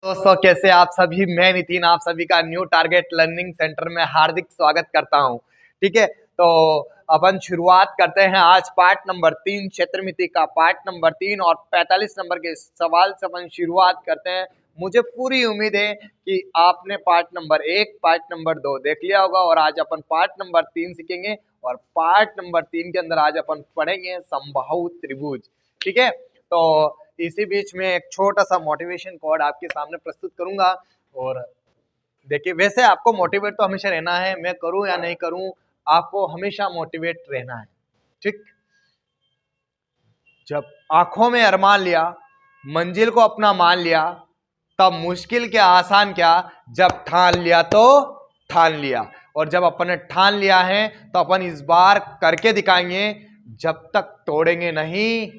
दोस्तों कैसे आप सभी। मैं नितिन आप सभी का न्यू टारगेट लर्निंग सेंटर में हार्दिक स्वागत करता हूं। ठीक है, तो अपन शुरुआत करते हैं आज पार्ट नंबर 3 क्षेत्रमिति का पार्ट नंबर 3 और 45 नंबर के सवाल से अपन शुरुआत करते हैं। मुझे पूरी उम्मीद है कि आपने पार्ट नंबर 1 पार्ट नंबर 2 देख लिया होगा और आज अपन पार्ट नंबर 3 सीखेंगे और पार्ट नंबर 3 के अंदर आज अपन पढ़ेंगे समबाहु त्रिभुज। ठीक है, तो इसी बीच में एक छोटा सा मोटिवेशन कोड आपके सामने प्रस्तुत करूंगा। और देखिए, वैसे आपको मोटिवेट तो हमेशा रहना है, मैं करूं या नहीं करूं, आपको हमेशा मोटिवेट रहना है। ठीक, जब आंखों में अरमान लिया, मंजिल को अपना मान लिया, तब मुश्किल क्या आसान क्या, जब ठान लिया तो ठान लिया। और जब अपन ने ठान लिया है तो अपन इस बार करके दिखाएंगे, जब तक तोड़ेंगे नहीं,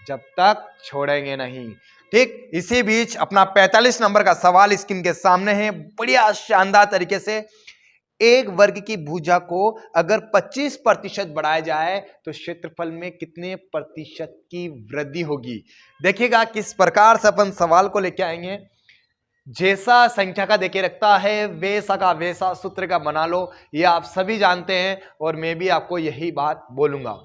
जब तक छोड़ेंगे नहीं। ठीक, इसी बीच अपना 45 नंबर का सवाल स्क्रीन के सामने है। बढ़िया शानदार तरीके से एक वर्ग की भुजा को अगर 25% बढ़ाया जाए तो क्षेत्रफल में कितने प्रतिशत की वृद्धि होगी। देखिएगा किस प्रकार से अपन सवाल को लेके आएंगे। जैसा संख्या का देखे रखता है वैसा का वैसा सूत्र का बना लो, ये आप सभी जानते हैं और मैं भी आपको यही बात बोलूंगा।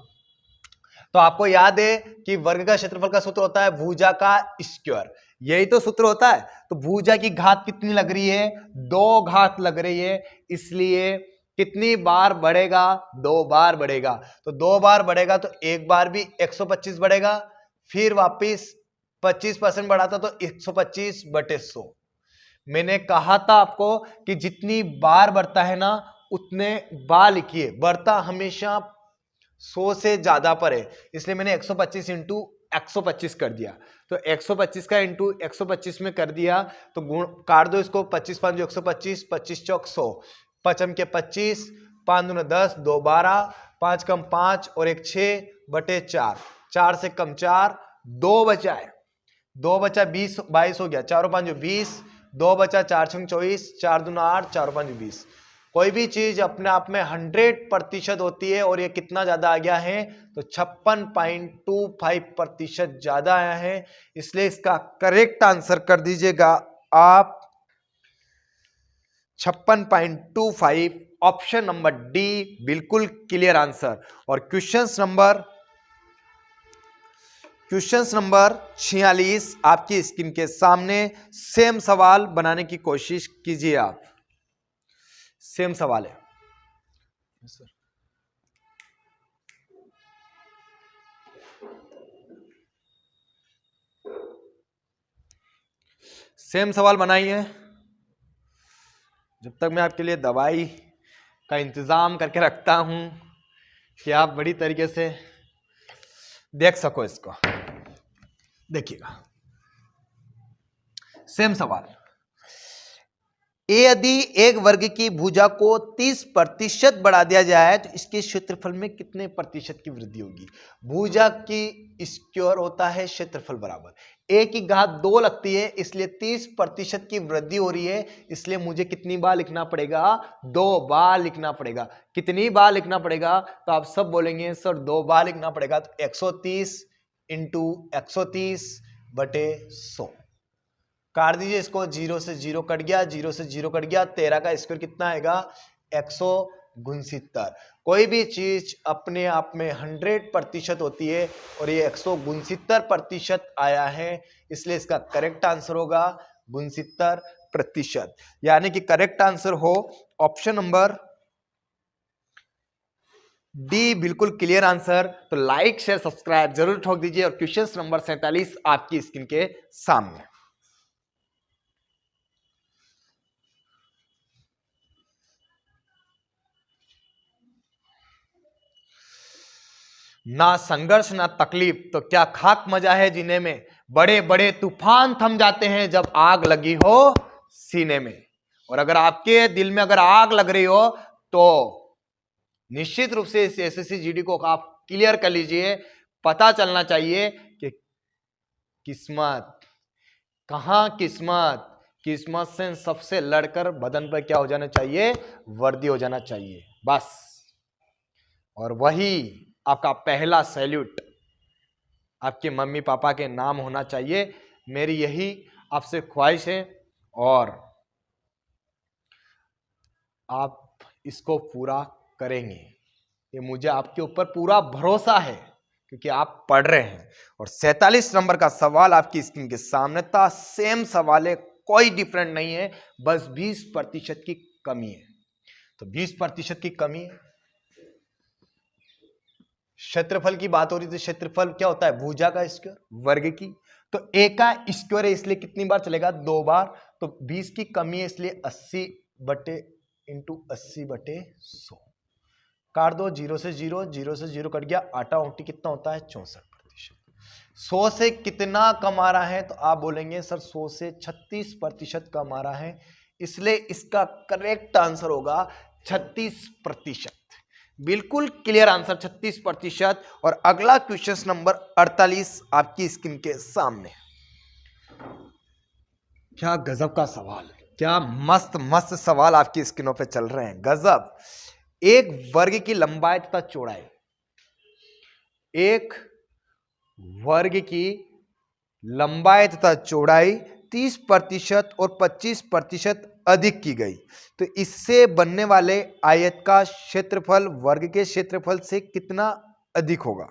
तो आपको याद है कि वर्ग का क्षेत्रफल का सूत्र होता है भुजा का स्क्वायर, यही तो सूत्र होता है। तो भुजा की घात कितनी लग रही है, 2 घात लग रही है, इसलिए कितनी बार बढ़ेगा, 2 बार बढ़ेगा। तो 2 बार बढ़ेगा तो एक बार भी 125 बढ़ेगा, फिर वापिस 25% बढ़ा था तो 125/100। मैंने कहा था आपको कि जितनी बार बढ़ता है ना उतने बार लिखिए, बढ़ता हमेशा 100 से ज्यादा पर है, इसलिए मैंने 125 इंटू 125 कर दिया। तो 125 का इंटू 125 में कर दिया तो गुण काट दो इसको, 25 5 125, 25 चौक 100, 5 के 25, 5 दूना 10, 2 12, 5 कम 5 और 1 6/4, 4 से कम 4, 2 बचा है, 2 बचा 20 22 हो गया, 4 और 5 20, 2 बचा, 4 6 24, 4 दूना 8, 4 और 5 20। कोई भी चीज अपने आप में 100% होती है और ये कितना ज्यादा आ गया है तो 56.25% ज्यादा आया है, इसलिए इसका करेक्ट आंसर कर दीजिएगा आप 56.25, ऑप्शन नंबर डी बिल्कुल क्लियर आंसर। और क्वेश्चन नंबर 46 आपकी स्क्रीन के सामने, सेम सवाल बनाने की कोशिश कीजिए आप। सेम सवाल है सर, सेम सवाल बनाइए। जब तक मैं आपके लिए दवाई का इंतजाम करके रखता हूं कि आप बड़ी तरीके से देख सको इसको। देखिएगा सेम सवाल, यदि एक वर्ग की भुजा को 30% बढ़ा दिया जाए तो इसके क्षेत्रफल में कितने प्रतिशत की वृद्धि होगी। भुजा की स्क्वायर होता है क्षेत्रफल बराबर, a की घात 2 लगती है, इसलिए 30% की वृद्धि हो रही है, इसलिए मुझे कितनी बार लिखना पड़ेगा, 2 बार लिखना पड़ेगा। कितनी बार लिखना पड़ेगा तो आप सब बोलेंगे सर 2 बार लिखना पड़ेगा, तो 130 इंटू 130/100 काट दीजिए इसको, 0 से 0 कट गया, 0 से 0 कट गया, 13 का स्क्वायर कितना आएगा 169। कोई भी चीज अपने आप में 100% होती है और ये 169% आया है, इसलिए इसका करेक्ट आंसर होगा 69%, यानी कि करेक्ट आंसर हो ऑप्शन नंबर डी बिल्कुल क्लियर आंसर। तो लाइक शेयर सब्सक्राइब जरूर ठोक दीजिए। और क्वेश्चन नंबर 47 आपकी स्क्रीन के सामने, ना संघर्ष ना तकलीफ तो क्या खाक मजा है जीने में, बड़े बड़े तूफान थम जाते हैं जब आग लगी हो सीने में। और अगर आपके दिल में अगर आग लग रही हो तो निश्चित रूप से इस एसएससी जीडी को आप क्लियर कर लीजिए। पता चलना चाहिए कि किस्मत कहां, किस्मत से सबसे लड़कर बदन पर क्या हो जाना चाहिए, वर्दी हो जाना चाहिए बस। और वही आपका पहला सैल्यूट आपके मम्मी पापा के नाम होना चाहिए। मेरी यही आपसे ख्वाहिश है और आप इसको पूरा करेंगे, ये मुझे आपके ऊपर पूरा भरोसा है क्योंकि आप पढ़ रहे हैं। और 47 नंबर का सवाल आपकी स्क्रीन के सामने था, सेम सवाल है, कोई डिफरेंट नहीं है, बस 20% की कमी है। तो 20% की कमी है। क्षेत्रफल की बात हो रही थी, क्षेत्रफल क्या होता है? भुजा का स्क्वायर, वर्ग की। तो ए का स्क्वायर है इसलिए कितनी बार चलेगा? 2 बार। तो 20 की कमी है इसलिए 80 बटे इंटू 80/100 काट दो। 0 से 0, 0 से 0 कट गया, आटा ऊंटी कितना होता है? 64%। 100 से कितना कम आ रहा है? तो आप बोलेंगे सर 100 से 36% कम आ रहा है, इसलिए इसका करेक्ट आंसर होगा 36%। बिल्कुल क्लियर आंसर 36%। और अगला क्वेश्चन नंबर 48 आपकी स्क्रीन के सामने। क्या गजब का सवाल, क्या मस्त मस्त सवाल आपकी स्क्रीनों पे चल रहे हैं, गजब। एक वर्ग की लंबाई तथा चौड़ाई, एक वर्ग की लंबाई तथा चौड़ाई 30% और 25% अधिक की गई, तो इससे बनने वाले आयत का क्षेत्रफल वर्ग के क्षेत्रफल से कितना अधिक होगा?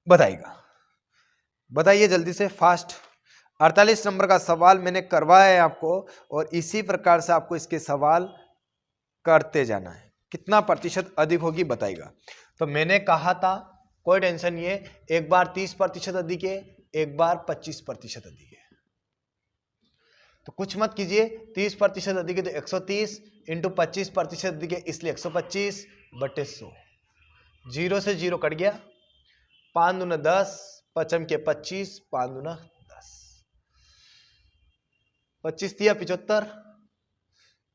बताइएगा, बताइए जल्दी से, फास्ट। 48 नंबर का सवाल मैंने करवाया है आपको, और इसी प्रकार से आपको इसके सवाल करते जाना है। कितना प्रतिशत अधिक होगी बताइएगा। तो मैंने कहा था कोई टेंशन नहीं है, एक बार 30% अधिक है, एक बार 25% अधिक है। तो कुछ मत कीजिए, 30% अधिक है तो 130 इंटू 25% अधिक है इसलिए 125/100। 0 से 0 कट गया, 5 दूना 10, 5 के 25, 5 दूना 10, 25 दिया 75।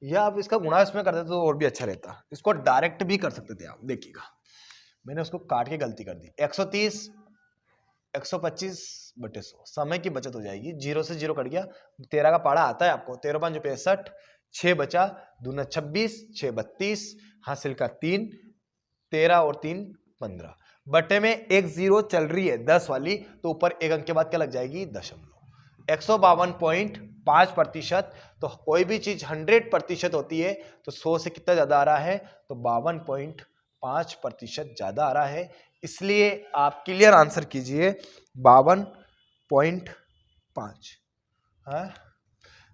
या आप इसका गुणा इसमें कर देते तो और भी अच्छा रहता, इसको डायरेक्ट भी कर सकते थे आप। देखिएगा मैंने उसको काट के गलती कर दी। 130 125/100, समय की बचत हो जाएगी। 0 से 0 कट गया, 13 का पाड़ा आता है आपको, 13 5 65, 6 बचा, दूना 26, 6 32, हासिल का 3, 13 और 3 15। बटे में एक 0 चल रही है 10 वाली, तो ऊपर एक अंक के बाद क्या लग जाएगी? दशमलव। 152.5%। तो कोई भी चीज 100% होती है तो 100 से कितना ज्यादा आ रहा है? तो 52.5% ज्यादा आ रहा है, इसलिए आप क्लियर आंसर कीजिए 52.5।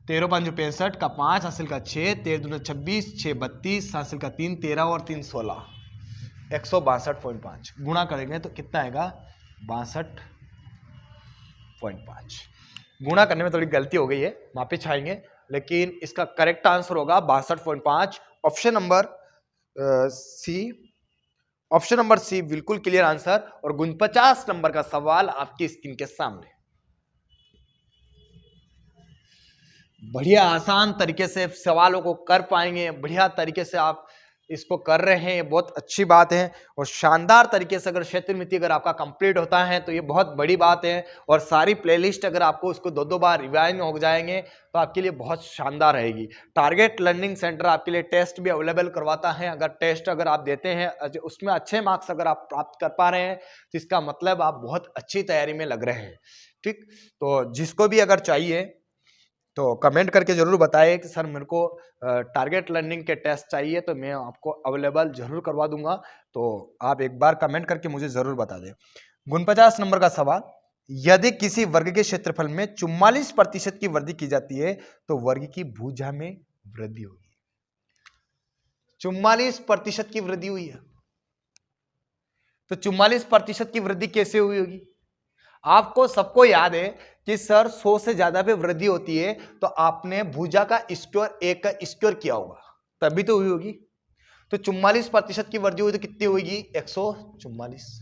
13 5 65 का 5 हासिल का 6, 13 दूना 26, 6 32, हासिल का 3, 13 और 3 16, 162.5 गुणा करेंगे तो कितना आएगा? 62.5। गुणा करने में थोड़ी गलती हो गई है, माफी चाहेंगे, लेकिन इसका करेक्ट आंसर होगा 62.5। Option number C, option number C बिल्कुल क्लियर आंसर। और 49 नंबर का सवाल आपकी स्क्रीन के सामने। बढ़िया आसान तरीके से सवालों को कर पाएंगे, बढ़िया तरीके से आप इसको कर रहे हैं, बहुत अच्छी बात है। और शानदार तरीके से अगर क्षेत्रमिति अगर आपका कंप्लीट होता है तो ये बहुत बड़ी बात है। और सारी प्लेलिस्ट अगर आपको उसको 2-2 बार रिवाइज हो जाएंगे तो आपके लिए बहुत शानदार रहेगी। टारगेट लर्निंग सेंटर आपके लिए टेस्ट भी अवेलेबल करवाता है। अगर टेस्ट अगर आप देते हैं उसमें अच्छे मार्क्स अगर आप प्राप्त कर पा रहे हैं तो इसका मतलब आप बहुत अच्छी तैयारी में लग रहे हैं। ठीक, तो जिसको भी अगर चाहिए तो कमेंट करके जरूर बताइए कि सर मेरे को टारगेट लर्निंग के टेस्ट चाहिए, तो मैं आपको अवेलेबल जरूर करवा दूंगा। तो आप एक बार कमेंट करके मुझे जरूर बता दें। 49 नंबर का सवाल, यदि किसी वर्ग के क्षेत्रफल में 44% की वृद्धि की जाती है तो वर्ग की भुजा में वृद्धि होगी। 44% की वृद्धि हुई है, तो 44% की वृद्धि कैसे हुई होगी? आपको सबको याद है कि सर 100 से ज्यादा पे वृद्धि होती है तो आपने भुजा का स्क्वायर, एक का स्क्वायर किया होगा, तभी तो हुई होगी। तो 44% की वृद्धि हुई तो कितनी होगी? 144।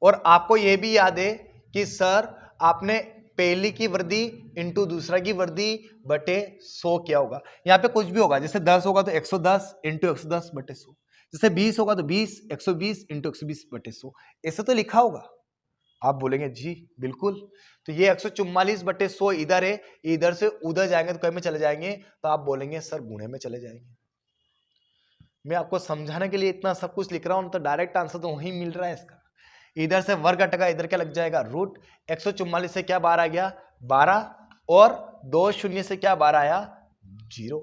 और आपको यह भी याद है कि सर आपने पहली की वृद्धि इंटू दूसरा की वृद्धि बटे 100 किया होगा। यहां पे कुछ भी होगा, जैसे 10 होगा तो 110 इंटू 110/100, जैसे 20 होगा तो 20 120 इंटू 120/100, ऐसे तो लिखा होगा। आप बोलेंगे जी बिल्कुल। तो ये 144/100 इधर है, इधर से उधर जाएंगे तो कहीं में चले जाएंगे, तो आप बोलेंगे सर गुणे में चले जाएंगे। मैं आपको समझाने के लिए इतना सब कुछ लिख रहा हूं, तो डायरेक्ट आंसर तो वहीं मिल रहा है इसका। इधर से वर्ग हटेगा, इधर क्या लग जाएगा रूट। 144 से क्या बाहर आ गया 12, और 2 शून्य से क्या बाहर आया 0।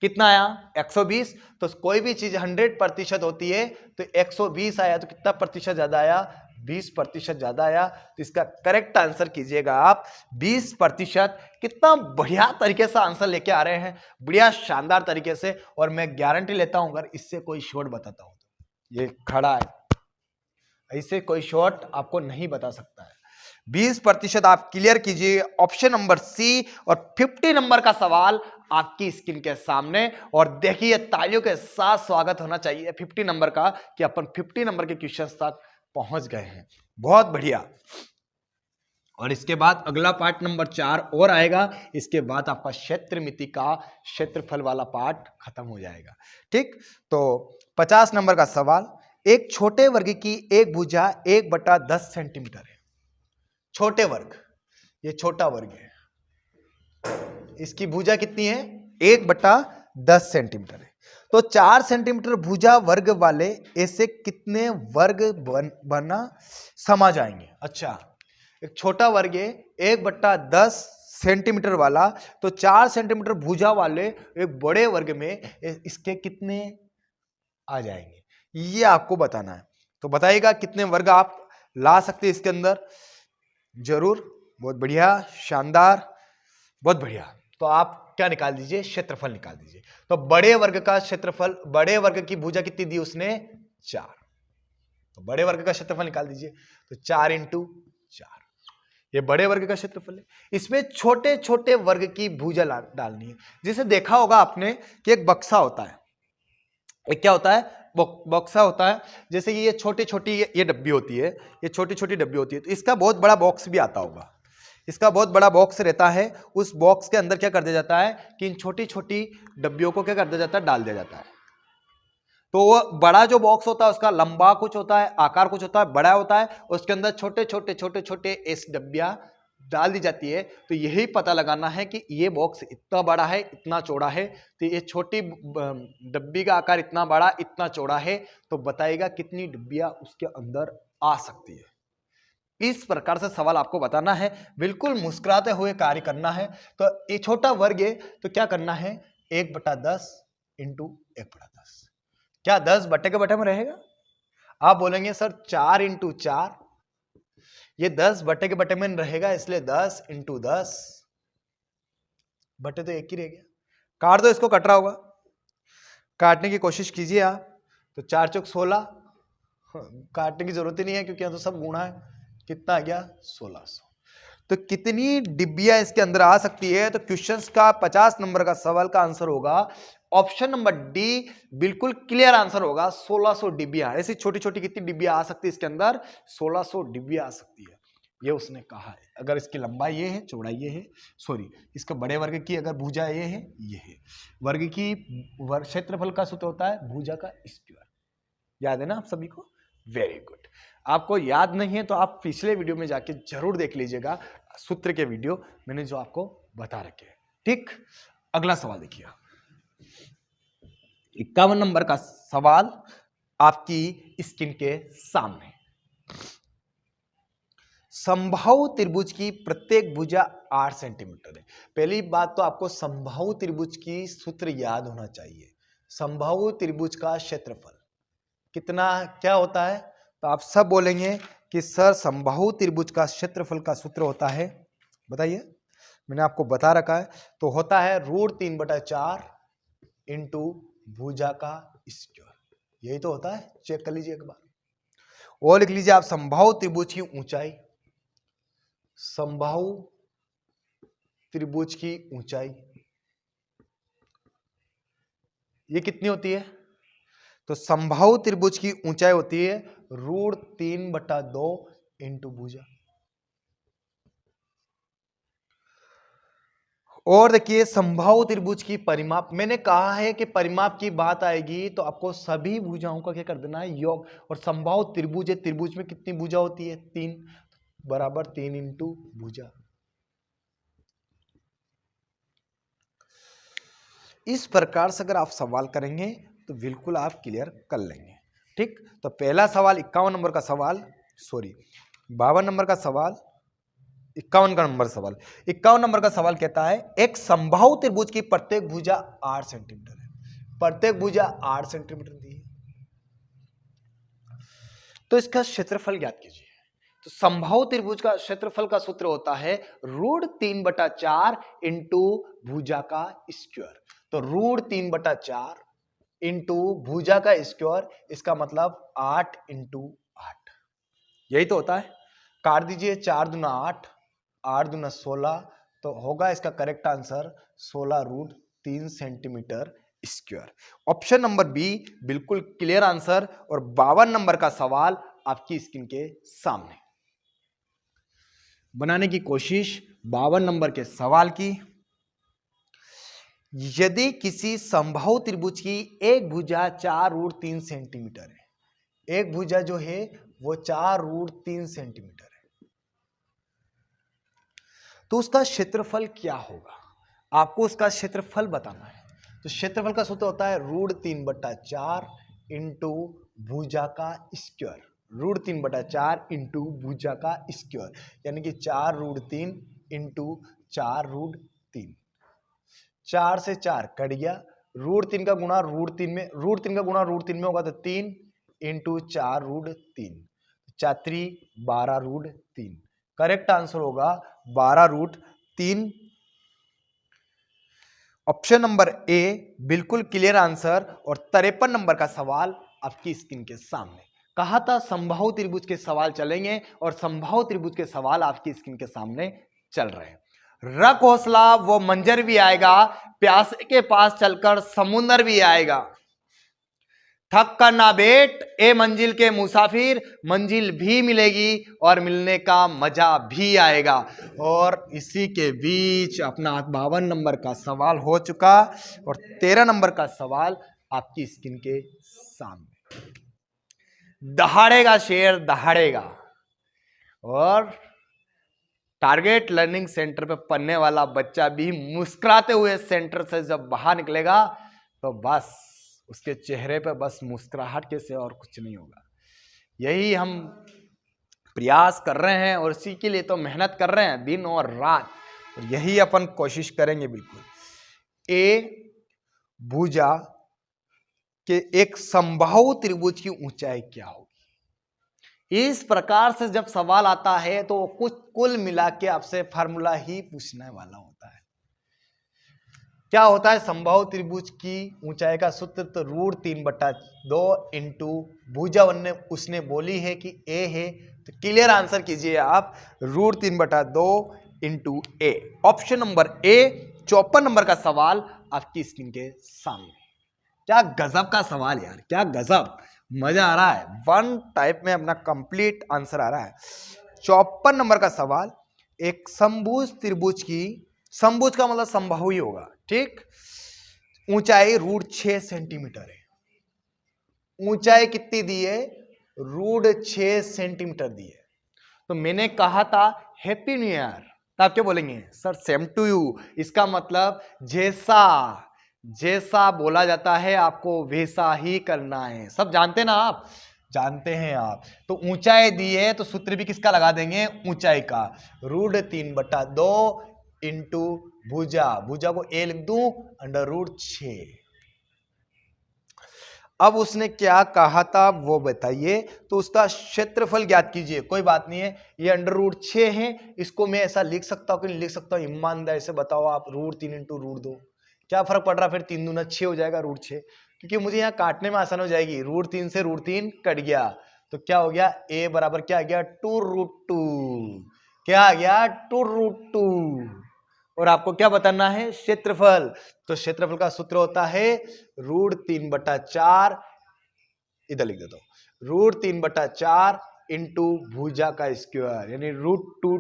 कितना आया 120। तो कोई भी चीज 100% होती है तो 120 आया, तो कितना प्रतिशत ज्यादा आया 20% ज्यादा आया। तो इसका करेक्ट आंसर कीजिएगा आप 20%। कितना बढ़िया तरीके से आंसर लेके आ रहे हैं, बढ़िया शानदार तरीके से। और मैं गारंटी लेता हूं अगर इससे कोई शॉर्ट बताता हूं तो ये खड़ा है, ऐसे कोई शॉर्ट आपको नहीं बता सकता है। 20% आप क्लियर कीजिए ऑप्शन नंबर सी। और 50 नंबर का सवाल आपकी स्क्रीन के सामने, और देखिए तालियों के साथ स्वागत होना चाहिए 50 नंबर का कि अपन 50 नंबर के क्वेश्चंस तक पहुंच गए हैं। बहुत बढ़िया। और इसके बाद अगला पार्ट नंबर 4 और आएगा, इसके बाद आपका क्षेत्रमिति का क्षेत्रफल वाला पार्ट खत्म हो जाएगा। ठीक, तो 50 नंबर का सवाल, एक छोटे वर्ग की एक भुजा 1/10 सेंटीमीटर है। छोटे वर्ग, ये छोटा वर्ग है, इसकी भुजा कितनी है 1/10 सेंटीमीटर है। तो 4 सेंटीमीटर भुजा वर्ग वाले ऐसे कितने वर्ग बना समा जाएंगे। अच्छा, एक छोटा वर्ग है 1/10 सेंटीमीटर वाला, तो 4 सेंटीमीटर भुजा वाले एक बड़े वर्ग में इसके कितने आ जाएंगे, ये आपको बताना है। तो बताइएगा कितने वर्ग आप ला सकते हैं इसके अंदर। जरूर, बहुत बढ़िया, शानदार, बहुत बढ़िया। तो आप क्या निकाल दीजिए, क्षेत्रफल निकाल दीजिए। तो बड़े वर्ग का क्षेत्रफल, बड़े वर्ग की भुजा कितनी दी उसने 4, तो बड़े वर्ग का क्षेत्रफल निकाल दीजिए। तो 4 × 4, ये बड़े वर्ग का क्षेत्रफल है। इसमें छोटे छोटे वर्ग की भुजा डालनी है। जैसे देखा होगा आपने कि एक बक्सा होता है, एक क्या होता है बक्सा होता है। जैसे कि ये छोटी छोटी ये डब्बी होती है, ये छोटी छोटी डब्बी होती है। तो इसका बहुत बड़ा बॉक्स भी आता होगा, इसका बहुत बड़ा बॉक्स रहता है। उस बॉक्स के अंदर क्या कर दिया जाता है कि इन छोटी छोटी डब्बियों को क्या कर दिया जाता है, डाल दिया जाता है। तो वो बड़ा जो बॉक्स होता है उसका लंबा कुछ होता है, आकार कुछ होता है, बड़ा होता है, उसके अंदर छोटे छोटे छोटे छोटे ऐसी डब्बियां डाल दी जाती है। तो यही पता लगाना है कि ये बॉक्स इतना बड़ा है, इतना चौड़ा है, तो ये छोटी डब्बी का आकार इतना बड़ा, इतना चौड़ा है, तो बताइएगा कितनी डब्बियां उसके अंदर आ सकती है। इस प्रकार से सवाल आपको बताना है, बिल्कुल मुस्कुराते हुए कार्य करना है। तो ये छोटा वर्ग है तो क्या करना है 1/10 × 1/10, क्या 10 बटे के बटे में रहेगा। आप बोलेंगे सर 4 × 4, ये 10 बटे के बटे में रहेगा, इसलिए 10 × 10, बटे तो एक ही रह गया। काट दो इसको, कट रहा होगा, काटने की कोशिश कीजिए आप। तो 4 चौक 16, काटने की जरूरत ही नहीं है क्योंकि यहाँ तो सब गुणा है। कितना आ गया 1600। तो कितनी डिब्बियां इसके अंदर आ सकती है। तो क्वेश्चंस का 50 नंबर का सवाल का आंसर होगा ऑप्शन नंबर डी, बिल्कुल क्लियर आंसर होगा 1600 डिब्बियां। ऐसी छोटी छोटी कितनी डिब्बियां आ सकती है इसके अंदर, 1600 डिब्बियां आ सकती है, ये उसने कहा है। अगर इसकी लंबाई ये है, चौड़ाई ये है, सॉरी इसका बड़े वर्ग की अगर भुजा ये है, ये है वर्ग की, क्षेत्रफल का सूत्र होता है भुजा का स्क्वायर। याद है ना आप सभी को, वेरी गुड। आपको याद नहीं है तो आप पिछले वीडियो में जाके जरूर देख लीजिएगा, सूत्र के वीडियो मैंने जो आपको बता रखे हैं। ठीक, अगला सवाल देखिए, 51 नंबर का सवाल आपकी स्क्रीन के सामने। समबाहु त्रिभुज की प्रत्येक भुजा 8 सेंटीमीटर है। पहली बात तो आपको समबाहु त्रिभुज की सूत्र याद होना चाहिए। समबाहु त्रिभुज का क्षेत्रफल कितना क्या होता है, तो आप सब बोलेंगे कि सर समबाहु त्रिभुज का क्षेत्रफल का सूत्र होता है, बताइए, मैंने आपको बता रखा है। तो होता है √3/4 × भुजा का स्क्वायर, यही तो होता है। चेक कर लीजिए एक बार और लिख लीजिए आप, समबाहु त्रिभुज की ऊंचाई, समबाहु त्रिभुज की ऊंचाई ये कितनी होती है। तो समबाहु त्रिभुज की ऊंचाई होती है √3/2 × भुजा। और देखिए समबाहु त्रिभुज की परिमाप, मैंने कहा है कि परिमाप की बात आएगी तो आपको सभी भुजाओं का क्या कर देना है, योग। और समबाहु त्रिभुज है, त्रिभुज में कितनी भुजा होती है 3, बराबर 3 × भुजा। इस प्रकार से अगर आप सवाल करेंगे तो बिल्कुल आप क्लियर कर लेंगे। ठीक, तो पहला सवाल 51 नंबर का सवाल, सॉरी 52 नंबर का सवाल, 51 का नंबर सवाल, 51 नंबर का सवाल कहता है एक समबाहु त्रिभुज की प्रत्येक भुजा 8 सेंटीमीटर है, प्रत्येक भुजा 8 सेंटीमीटर दी है, तो इसका क्षेत्रफल ज्ञात कीजिए। तो समबाहु त्रिभुज का क्षेत्रफल का सूत्र होता है √3/4 इंटू भुजा का स्क्वायर। तो √3/4 इंटू भुजा का स्क्वायर, इसका मतलब 8 इंटू 8, यही तो होता है। काट दीजिए, 4 दूना 8, 8 दूना 16, तो होगा इसका correct answer 16√3 centimetre square. Option number B बिल्कुल क्लियर आंसर। और 52 नंबर का सवाल आपकी स्क्रीन के सामने बनाने की कोशिश 52 नंबर के सवाल की। यदि किसी समबाहु त्रिभुज की एक भुजा 4√3 सेंटीमीटर है, एक भुजा जो है वो 4√3 सेंटीमीटर है, तो उसका क्षेत्रफल क्या होगा, आपको उसका क्षेत्रफल बताना है। तो क्षेत्रफल का सूत्र होता है √3/4 इंटू भुजा का स्क्वायर, √3/4 इंटू भुजा का स्क्वायर, यानी कि 4√3 इंटू 4√3, 4 से 4 कट गया, √3 का गुणा √3 में, √3 का गुणा √3 में होगा तो 3 इंटू 4√3, 4×3 = 12√3, करेक्ट आंसर होगा 12√3। ऑप्शन नंबर ए बिल्कुल क्लियर आंसर। और 53 नंबर का सवाल आपकी स्क्रीन के सामने। कहा था समबाहु त्रिभुज के सवाल चलेंगे और समबाहु त्रिभुज के सवाल आपकी स्क्रीन के सामने चल रहे हैं। रख हौसला वो मंजर भी आएगा, प्यासे के पास चलकर समुंदर भी आएगा। थक कर ना बैठ ए मंजिल के मुसाफिर, मंजिल भी मिलेगी और मिलने का मजा भी आएगा। और इसी के बीच अपना 52 नंबर का सवाल हो चुका और 13 नंबर का सवाल आपकी स्क्रीन के सामने। दहाड़ेगा शेर दहाड़ेगा, और टारगेट लर्निंग सेंटर पे पढ़ने वाला बच्चा भी मुस्कुराते हुए सेंटर से जब बाहर निकलेगा तो बस उसके चेहरे पे बस मुस्कुराहट के से और कुछ नहीं होगा। यही हम प्रयास कर रहे हैं और इसी के लिए तो मेहनत कर रहे हैं दिन और रात, और यही अपन कोशिश करेंगे बिल्कुल। ए भुजा के एक समबाहु त्रिभुज की ऊंचाई क्या होगी, इस प्रकार से जब सवाल आता है तो कुछ कुल मिला के आपसे फार्मूला ही पूछने वाला होता है। क्या होता है समबाहु त्रिभुज की ऊंचाई का सूत्र, तो √3/2 इंटू भुजा उसने बोली है कि ए है, तो क्लियर आंसर कीजिए आप √3/2 into A. Option number A 54 number का सवाल आपकी स्क्रीन के सामने। क्या गजब का सवाल यार, क्या गजब, मजा आ रहा है। वन टाइप में अपना कंप्लीट आंसर आ रहा है। 54 नंबर का सवाल, एक समभुज त्रिभुज की, समभुज का मतलब समबाहु ही होगा, ठीक, ऊंचाई √6 सेंटीमीटर है। ऊंचाई कितनी दी है, √6 सेंटीमीटर दी है। तो मैंने कहा था हैप्पी न्यू ईयर, तो आप क्या बोलेंगे, सर सेम टू यू। इसका मतलब जैसा जैसा बोला जाता है आपको वैसा ही करना है। सब जानते ना, आप जानते हैं आप। तो ऊंचाई दी है तो सूत्र भी किसका लगा देंगे, ऊंचाई का, √3/2 इंटू भुजा, भुजा को ए लिख दूं √6। अब उसने क्या कहा था वो बताइए, तो उसका क्षेत्रफल ज्ञात कीजिए। कोई बात नहीं है, ये √6 है, इसको मैं ऐसा लिख सकता हूं कि नहीं लिख सकता हूं, ईमानदारी से बताओ आप। √3 इंटू √2 क्या फर्क पड़ रहा, फिर 3 दूना 6 हो जाएगा √6, क्योंकि मुझे यहाँ काटने में आसान हो जाएगी। √3 से √3 कट गया तो क्या हो गया, a बराबर क्या आ गया 2√2, क्या आ गया 2√2। और आपको क्या बताना है, क्षेत्रफल। तो क्षेत्रफल का सूत्र होता है √3/4, इधर लिख देता हूं, √3/4 इंटू भुजा का स्क्वायर, यानी √2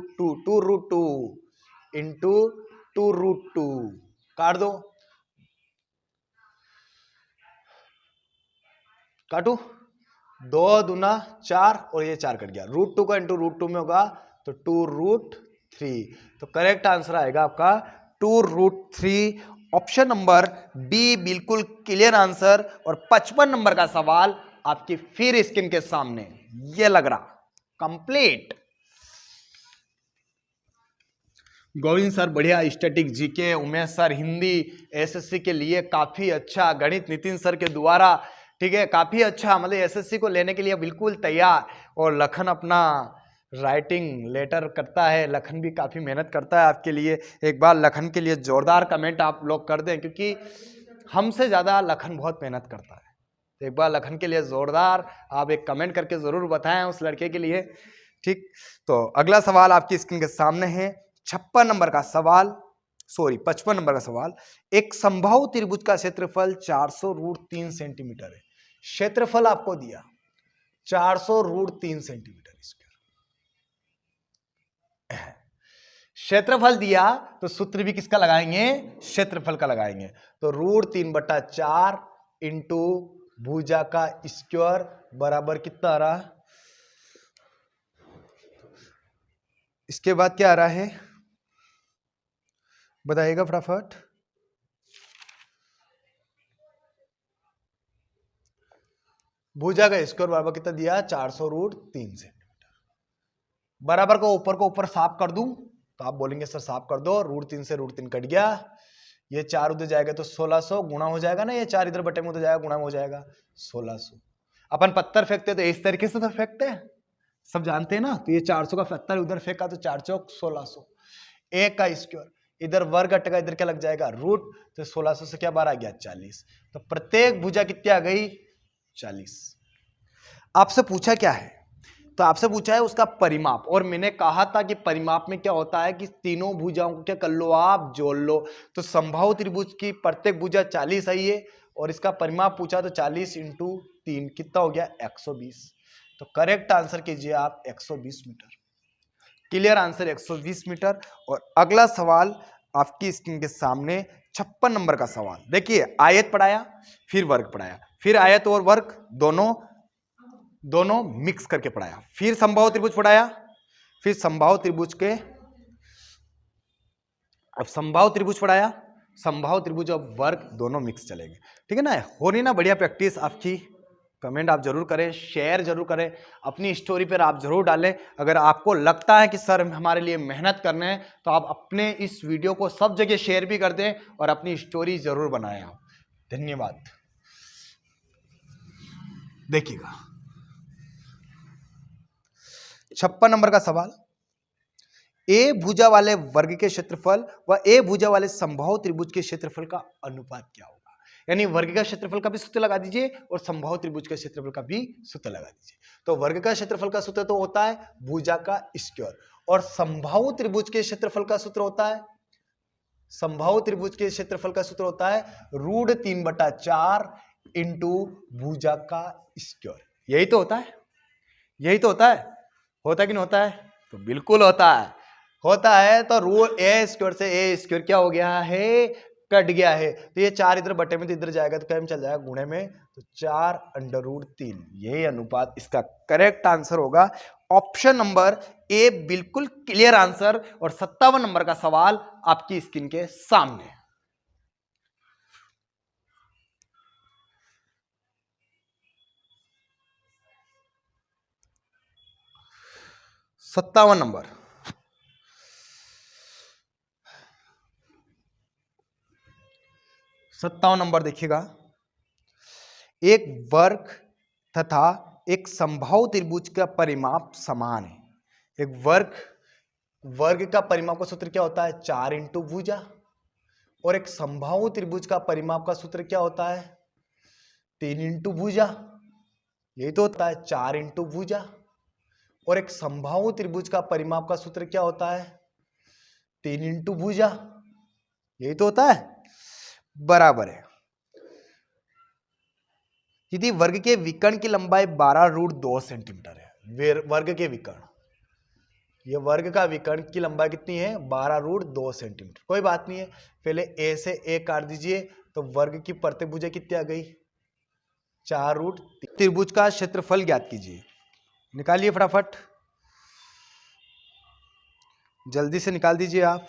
इंटू 2√2। काट दो, काटू, 2 दूना 4 और ये 4 कट गया। √2 का इंटू √2 में होगा तो 2√3, तो करेक्ट आंसर आएगा आपका 2√3। ऑप्शन नंबर बी बिल्कुल क्लियर आंसर। और 55 नंबर का सवाल आपकी फिर स्क्रीन के सामने ये लग रहा, कंप्लीट। गोविंद सर बढ़िया static GK, Umesh sir Hindi SSC के लिए काफी अच्छा, गणित नितिन सर के द्वारा, ठीक है, काफी अच्छा, मतलब एसएससी को लेने के लिए बिल्कुल तैयार। और लखन अपना राइटिंग लेटर करता है, लखन भी काफी मेहनत करता है आपके लिए। एक बार लखन के लिए जोरदार कमेंट आप लोग कर दें, क्योंकि हमसे ज्यादा लखन बहुत मेहनत करता है। तो एक बार लखन के लिए जोरदार आप एक कमेंट करके जरूर बताएं उस लड़के के लिए, ठीक। तो अगला सवाल आपकी स्क्रीन के सामने है, 56 नंबर का सवाल, सॉरी 55 नंबर का सवाल। एक समबाहु त्रिभुज का क्षेत्रफल 400√3 सेंटीमीटर है। क्षेत्रफल आपको दिया 400√3 सेंटीमीटर स्क्वायर। क्षेत्रफल दिया तो सूत्र भी किसका लगाएंगे, क्षेत्रफल का लगाएंगे। तो √3/4 इंटू भुजा का स्क्वायर बराबर कितना आ रहा, इसके बाद क्या आ रहा है बताइएगा फटाफट। भुजा का स्क्वायर बराबर कितना दिया, 400√3 सेंटीमीटर। बराबर को ऊपर साफ कर दूं तो आप बोलेंगे सर साफ कर दो, √3 से √3 कट गया, ये 4 उधर जाएगा तो 1600 गुणा हो जाएगा ना, ये 4 इधर बटे में उधर जाएगा, गुणा हो जाएगा 1600। अपन पत्थर फेंकते तो इस तरीके से तो फेंकते हैं, सब जानते हैं ना। तो ये 400 का पत्थर उधर फेंका तो 4 चौक 1600, एक का स्क्वायर, इधर वर्ग हटेगा, इधर क्या लग जाएगा रूट, तो 1600 से क्या बार आ गया 40। तो प्रत्येक भुजा कितनी आ गई 40। आपसे पूछा क्या है, तो आपसे पूछा है उसका परिमाप। और मैंने कहा था कि परिमाप में क्या होता है कि तीनों भुजाओं को क्या कर लो आप जोड़ लो। तो समबाहु त्रिभुज की प्रत्येक भुजा 40 आई है और इसका परिमाप पूछा तो 40 × 3 कितना हो गया 120। तो करेक्ट आंसर कीजिए आप 120 मीटर। Clear answer 120 metre. और अगला सवाल आपकी स्क्रीन के सामने 56 नंबर का सवाल। देखिए आयत पढ़ाया, फिर वर्ग पढ़ाया, फिर आयत और वर्ग दोनों मिक्स करके पढ़ाया, फिर समबाहु त्रिभुज पढ़ाया, फिर समबाहु त्रिभुज के अब समबाहु त्रिभुज पढ़ाया, समबाहु त्रिभुज और वर्ग दोनों मिक्स चलेंगे, ठीक है ना। हो रही ना बढ़िया प्रैक्टिस आपकी। कमेंट आप जरूर करें, शेयर जरूर करें, अपनी स्टोरी पर आप जरूर डालें। अगर आपको लगता है कि सर हमारे लिए मेहनत करने हैं तो आप अपने इस वीडियो को सब जगह शेयर भी कर दें और अपनी स्टोरी जरूर बनाएं आप। धन्यवाद। देखिएगा 56 नंबर का सवाल, ए भुजा वाले वर्ग के क्षेत्रफल व ए भुजा वाले समबाहु त्रिभुज के क्षेत्रफल का अनुपात क्या होगा। यानी वर्ग का क्षेत्रफल का भी सूत्र लगा दीजिए और समबाहु त्रिभुज के क्षेत्रफल का भी सूत्र लगा दीजिए। तो वर्ग का क्षेत्रफल का सूत्र तो होता है भुजा का स्क्वायर, और समबाहु त्रिभुज के क्षेत्रफल का सूत्र होता है, समबाहु त्रिभुज के क्षेत्रफल का सूत्र होता है √3/4 इंटू भुजा का स्क्वायर। यही तो होता है, यही तो होता है। होता है कि नहीं होता है, तो बिल्कुल होता है, होता है। तो रूट ए स्क्वायर से ए स्क्वायर क्या हो गया है, कट गया है। तो ये 4 इधर बटे में तो इधर जाएगा तो क्या में चल जाएगा गुणे में, तो 4√3, यही अनुपात इसका करेक्ट आंसर होगा। ऑप्शन नंबर ए बिल्कुल क्लियर आंसर। और 57 नंबर का सवाल आपकी स्क्रीन के सामने। सत्तावन नंबर, देखिएगा, एक वर्ग तथा एक समबाहु त्रिभुज का परिमाप समान है। एक वर्ग का परिमाप का सूत्र क्या होता है 4 इंटू भुजा, और एक समबाहु त्रिभुज का परिमाप का सूत्र क्या होता है 3 इंटू भुजा। यही तो होता है 4 इंटू भुजा। और एक समबाहु त्रिभुज का परिमाप का सूत्र क्या होता है 3 इंटू भुजा। यही तो होता है, बराबर है। यदि वर्ग के विकर्ण की लंबाई 12√2 सेंटीमीटर है, वर्ग के विकर्ण, ये वर्ग का विकर्ण की लंबाई कितनी है 12√2 सेंटीमीटर। कोई बात नहीं है, पहले ए से ए काट दीजिए, तो वर्ग की प्रत्येक भुजा कितनी आ गई 4√3। त्रिभुज का क्षेत्रफल ज्ञात कीजिए, निकालिए फटाफट, जल्दी से निकाल दीजिए आप।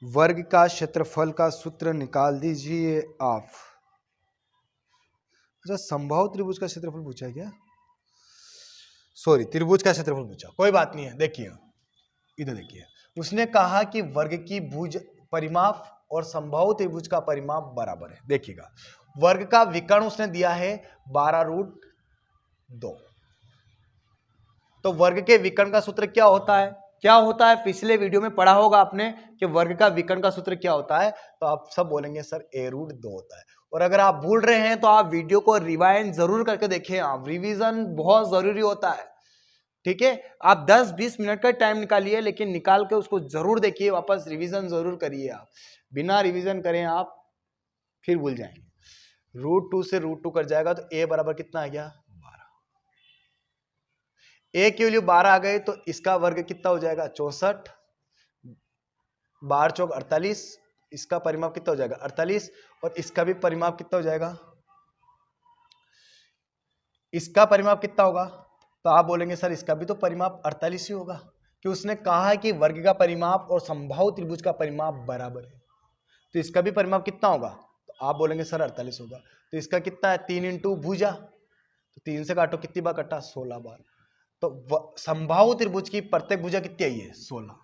वर्ग का क्षेत्रफल का सूत्र निकाल दीजिए आप। अच्छा, समबाहु त्रिभुज का क्षेत्रफल पूछा है क्या? सॉरी, त्रिभुज का क्षेत्रफल पूछा, कोई बात नहीं है। देखिए इधर देखिए, उसने कहा कि वर्ग की भुज परिमाप और समबाहु त्रिभुज का परिमाप बराबर है। देखिएगा, वर्ग का विकर्ण उसने दिया है 12√2। तो वर्ग के विकर्ण का सूत्र क्या होता है? क्या होता है? पिछले वीडियो में पढ़ा होगा आपने कि वर्ग का विकर्ण का सूत्र क्या होता है। तो आप सब बोलेंगे सर a√2 होता है। और अगर आप भूल रहे हैं तो आप वीडियो को रिवाइंड जरूर करके देखें, आप रिवीजन बहुत जरूरी होता है। ठीक है, आप 10-20 मिनट का टाइम निकालिए, लेकिन निकाल के उसको जरूर देखिए, वापस रिवीजन जरूर करिए। आप बिना रिवीजन करें आप फिर भूल जाएंगे। √2 से √2 कट जाएगा तो a बराबर कितना आ गया? 12। a की वैल्यू 12 आ गई तो इसका वर्ग कितना हो जाएगा? 64। 12 चौक 48, इसका परिमाप कितना हो जाएगा? 48। और इसका भी परिमाप कितना हो जाएगा? इसका परिमाप कितना होगा? तो आप बोलेंगे सर इसका भी तो परिमाप 48 ही होगा, कि उसने कहा है कि वर्ग का परिमाप और समबाहु त्रिभुज का परिमाप बराबर है। तो इसका भी परिमाप कितना होगा? तो आप बोलेंगे सर 48 होगा। तो इसका कितना है? 3 इंटू भुजा, तो 3 से काटो, कितनी बार कटा? 16 बार। तो समबाहु त्रिभुज की प्रत्येक भुजा कितनी आई है? 16।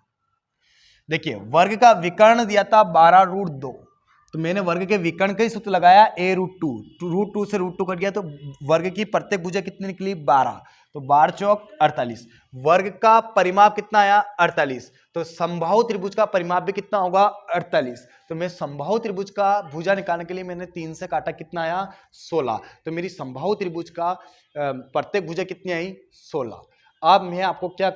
देखिए, वर्ग का विकर्ण दिया था 12√2, तो मैंने वर्ग के विकर्ण का ही सूत्र लगाया a√2। √2 से √2 कट गया तो वर्ग की प्रत्येक भुजा कितनी निकली? 12। तो 12 चौक 48। वर्ग का परिमाप कितना आया? 48। तो समबाहु त्रिभुज का परिमाप भी कितना होगा? 48। तो मैं समबाहु त्रिभुज का भुजा निकालने के लिए मैंने 3 से काटा, कितना आया? 16। तो मेरी समबाहु त्रिभुज का प्रत्येक भुजा कितनी आई? 16। अब मैं आपको क्या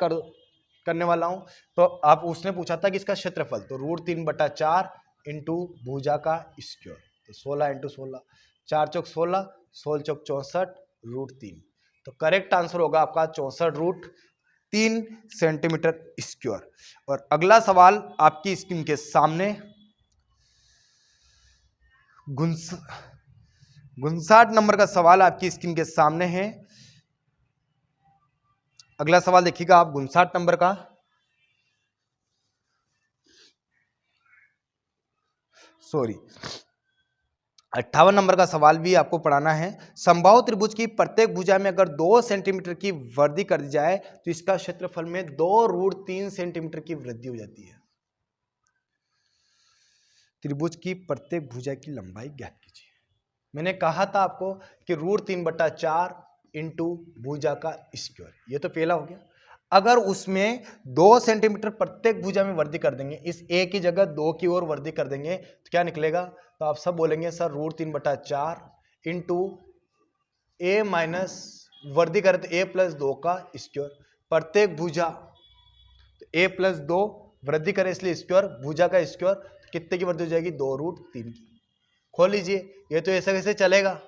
करने वाला हूं, तो आप उसने पूछा था कि इसका क्षेत्रफल, तो √3/4 इंटू भुजा का स्क्वायर, तो 16 इंटू 16, 4 चौक 16, 16 चौक 64, √3। तो करेक्ट आंसर होगा आपका 64√3 सेंटीमीटर स्क्वायर। और अगला सवाल आपकी स्क्रीन के सामने, 59 नंबर का सवाल आपकी स्क्रीन के सामने है। अगला सवाल देखिएगा आप, 59 नंबर का। सॉरी, 58 नंबर का सवाल भी आपको पढ़ाना है। समबाहु त्रिभुज की प्रत्येक भुजा में अगर 2 सेंटीमीटर की वृद्धि कर दी जाए तो इसका क्षेत्रफल में 2√3 सेंटीमीटर की वृद्धि हो जाती है। त्रिभुज की प्रत्येक भुजा की लंबाई ज्ञात कीजिए। मैंने कहा था आपको कि √3/4 इंटू भुजा का स्क्वायर, ये तो पहला हो गया। अगर उसमें 2 सेंटीमीटर प्रत्येक भुजा में वृद्धि कर देंगे, इस a की जगह 2 की ओर वृद्धि कर देंगे, तो क्या निकलेगा? तो आप सब बोलेंगे सर √3/4 इंटू a माइनस वृद्धि करें तो a + 2 का स्क्वायर, प्रत्येक भुजा, तो a + 2 वृद्धि करें इसलिए स्क्वायर, भुजा का स्क्वायर, तो कितने की वृद्धि हो जाएगी? 2√3 की। खोल लीजिए, ये तो ऐसे कैसे चलेगा,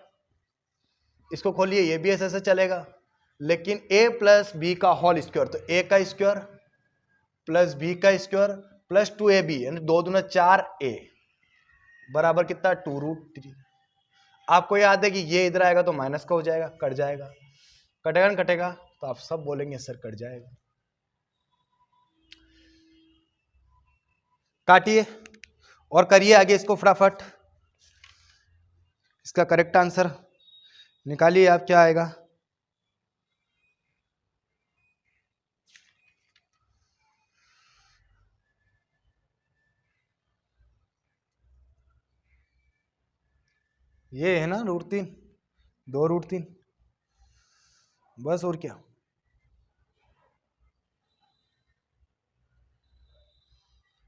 इसको खोलिए, ये भी ऐसे चलेगा। लेकिन a + b का होल स्क्वायर, तो a का स्क्वायर प्लस b का स्क्वायर प्लस 2ab, यानी 2 दूना 4a बराबर कितना? 2√3। आपको याद है कि ये इधर आएगा तो माइनस का हो जाएगा, कट जाएगा, कटेगा न कटेगा, तो आप सब बोलेंगे सर कट जाएगा। काटिए और करिए आगे इसको फटाफट। इसका करेक्ट आंसर निकालिए आप, क्या आएगा? ये है ना √3, 2√3, बस और क्या।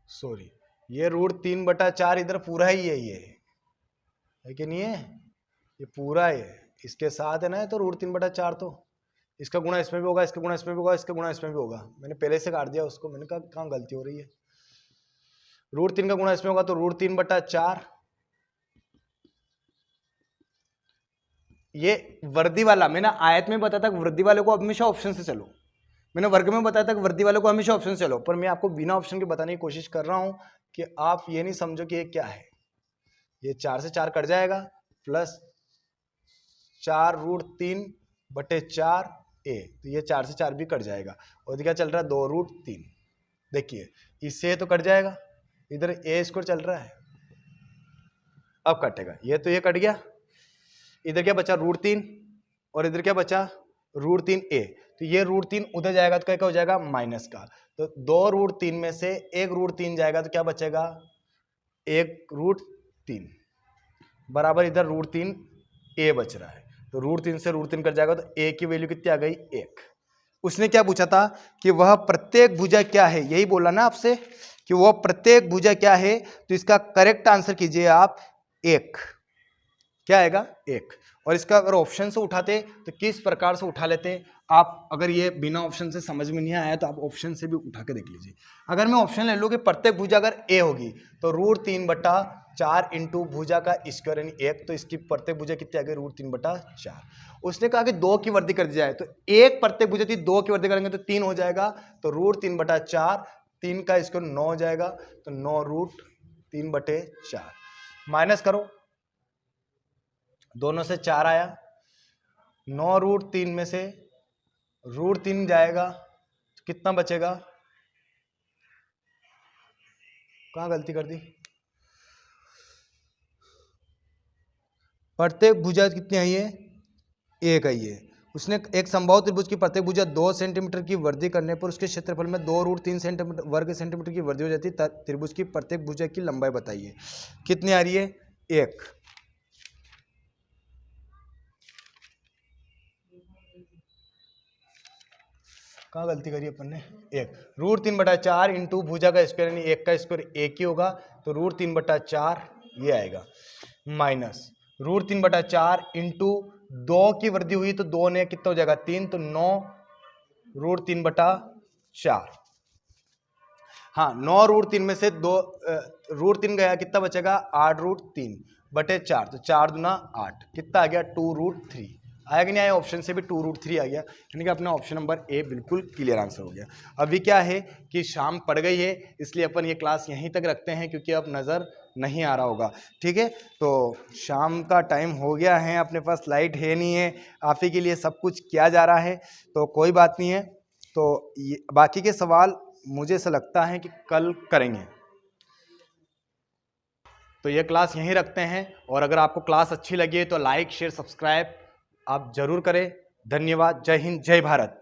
सॉरी, ये √3/4 इधर पूरा ही है, ये है कि नहीं है? ये पूरा है, इसके साथ है ना, तो √3/4, तो इसका गुणा इसमें भी होगा, इसका गुणा इसमें भी होगा, इसका गुणा इसमें भी होगा। मैंने पहले से काट दिया उसको, मैंने कहा कहाँ गलती हो रही है। √3 का गुणा इसमें होगा तो √3/4। ये वर्दी वाला मैंने आयत में बताया था, वृद्धि वाले को हमेशा ऑप्शन से चलो। मैंने वर्ग में बताया था कि वृद्धि वाले को हमेशा ऑप्शन से चलो, पर मैं आपको बिना ऑप्शन के बताने की कोशिश कर रहा हूं कि आप ये नहीं समझो कि ये क्या है। ये 4 से 4 कट जाएगा, प्लस 4√3/4a, तो ये 4 से 4 भी कट जाएगा, और क्या चल रहा है? 2√3। देखिए इससे तो कट जाएगा, इधर a स्क्वायर चल रहा है, अब कटेगा, ये तो ये कट गया, इधर क्या बचा √3 और इधर क्या बचा √3a। तो ये √3 उधर जाएगा तो क्या हो जाएगा माइनस का। तो 2 √3 में से 1 √3 जाएगा तो क्या बचेगा 1 √3 बराबर इधर √3a बच रहा है। तो √3 से √3 कट जाएगा तो a की वैल्यू कितनी आ गई 1। उसने क्या पूछा था कि वह प्रत्येक भुजा क्या है, यही बोला ना आपसे कि वह प्रत्येक भुजा क्या है। तो इसका करेक्ट आंसर कीजिए आप 1। क्या आएगा 1। और इसका अगर ऑप्शन से उठाते तो किस प्रकार से उठा लेते आप। अगर ये बिना ऑप्शन से समझ में नहीं आया तो आप ऑप्शन से भी उठा के देख लीजिए। अगर मैं ऑप्शन ले लूँ कि प्रत्येक भुजा अगर a होगी तो √3/4 इंटू भुजा का स्क्वायर यानी 1, तो इसकी प्रत्येक भुजा कितनी आ गई √3/4। उसने कहा कि 2 की वृद्धि कर दी जाए तो एक प्रत्येक भुजा थी, 2 की वृद्धि करेंगे तो 3 हो जाएगा। तो √3/4 3 का स्क्वायर 9 हो जाएगा। तो 9√3/4 माइनस करो, दोनों से 4 आया। 9 √3 में से √3 जाएगा तो कितना बचेगा, कहाँ गलती कर दी, प्रत्येक भुजा कितनी आई है 1 आई है। उसने एक समबाहु त्रिभुज की प्रत्येक भुजा 2 सेंटीमीटर की वृद्धि करने पर उसके क्षेत्रफल में 2 √3 सेंटीमीटर वर्ग सेंटीमीटर की वृद्धि हो जाती है। त्रिभुज की प्रत्येक भुजा की लंबाई बताइए। कितनी आ रही है 1। कहाँ गलती करी अपन ने 1। √3/4 इंटू भुजा का स्क्वायर यानी 1 का स्क्वायर 1 ही होगा। तो √3/4 ये आएगा माइनस √3/4 इंटू 2 की वृद्धि हुई तो 2 ने कितना हो जाएगा 3, तो 9 √3/4। हाँ 9 √3 में से 2 √3 गया कितना बचेगा 8 √3/4। तो 4 दूना 8 कितना आ गया 2 √3 आया कि नहीं आया। ऑप्शन से भी 2 √3 आ गया, यानी कि अपना ऑप्शन नंबर ए बिल्कुल क्लियर आंसर हो गया। अभी क्या है कि शाम पड़ गई है इसलिए अपन ये क्लास यहीं तक रखते हैं क्योंकि अब नज़र नहीं आ रहा होगा। ठीक है, तो शाम का टाइम हो गया है, अपने पास लाइट है नहीं है, आप ही के लिए सब कुछ किया जा रहा है तो कोई बात नहीं है। तो बाकी के सवाल मुझे ऐसा लगता है कि कल करेंगे। तो ये क्लास यहीं रखते हैं और अगर आपको क्लास अच्छी लगी है तो लाइक शेयर सब्सक्राइब आप जरूर करें। धन्यवाद। जय हिंद, जय भारत।